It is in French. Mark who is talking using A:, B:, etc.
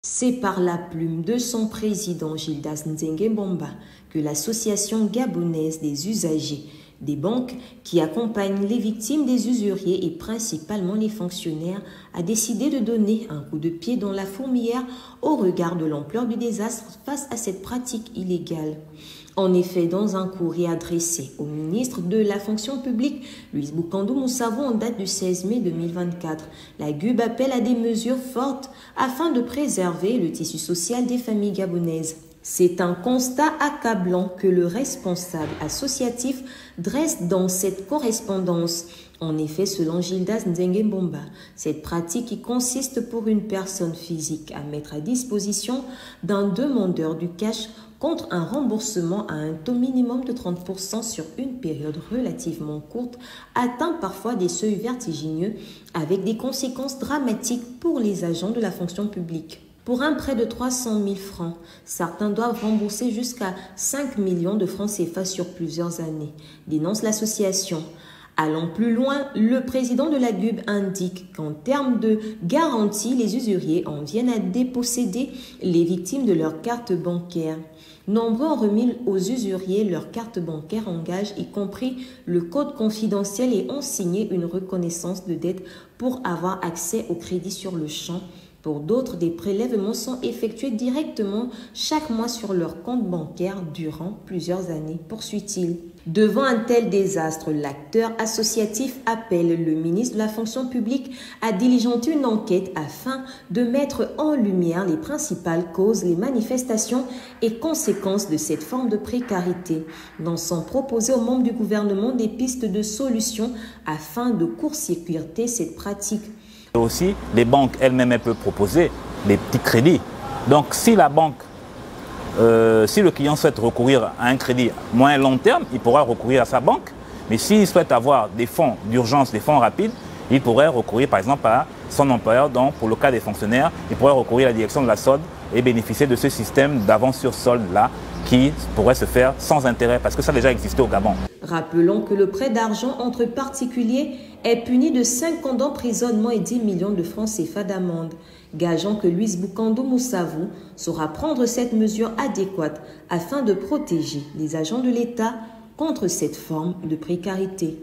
A: C'est par la plume de son président Gildas Nzengue-Mbomba que l'Association gabonaise des usagers des banques qui accompagne les victimes des usuriers et principalement les fonctionnaires a décidé de donner un coup de pied dans la fourmilière au regard de l'ampleur du désastre face à cette pratique illégale. En effet, dans un courrier adressé au ministre de la fonction publique, Louise Boucandou Moussavou, en date du 16 mai 2024, la GUB appelle à des mesures fortes afin de préserver le tissu social des familles gabonaises. C'est un constat accablant que le responsable associatif dresse dans cette correspondance. En effet, selon Gildas Nzengue-Mbomba, cette pratique qui consiste pour une personne physique à mettre à disposition d'un demandeur du cash contre un remboursement à un taux minimum de 30% sur une période relativement courte, atteint parfois des seuils vertigineux avec des conséquences dramatiques pour les agents de la fonction publique. Pour un prêt de 300 000 francs, certains doivent rembourser jusqu'à 5 millions de francs CFA sur plusieurs années, dénonce l'association. Allant plus loin, le président de la GUB indique qu'en termes de garantie, les usuriers en viennent à déposséder les victimes de leurs cartes bancaires. Nombreux ont remis aux usuriers leurs cartes bancaires en gage, y compris le code confidentiel, et ont signé une reconnaissance de dette pour avoir accès au crédit sur le champ. Pour d'autres, des prélèvements sont effectués directement chaque mois sur leur compte bancaire durant plusieurs années, poursuit-il. Devant un tel désastre, l'acteur associatif appelle le ministre de la fonction publique à diligenter une enquête afin de mettre en lumière les principales causes, les manifestations et conséquences de cette forme de précarité, dans son proposer aux membres du gouvernement des pistes de solutions afin de court-circuiter cette pratique.
B: Aussi, les banques elles-mêmes peuvent proposer des petits crédits. Donc si la banque, si le client souhaite recourir à un crédit moyen long terme, il pourra recourir à sa banque. Mais s'il souhaite avoir des fonds d'urgence, des fonds rapides, il pourrait recourir par exemple à son employeur. Donc pour le cas des fonctionnaires, il pourrait recourir à la direction de la solde et bénéficier de ce système d'avance sur solde-là qui pourrait se faire sans intérêt parce que ça a déjà existé au Gabon.
A: Rappelons que le prêt d'argent entre particuliers est puni de 5 ans d'emprisonnement et 10 millions de francs CFA d'amende. Gageons que Louise Boucandou Moussavou saura prendre cette mesure adéquate afin de protéger les agents de l'État contre cette forme de précarité.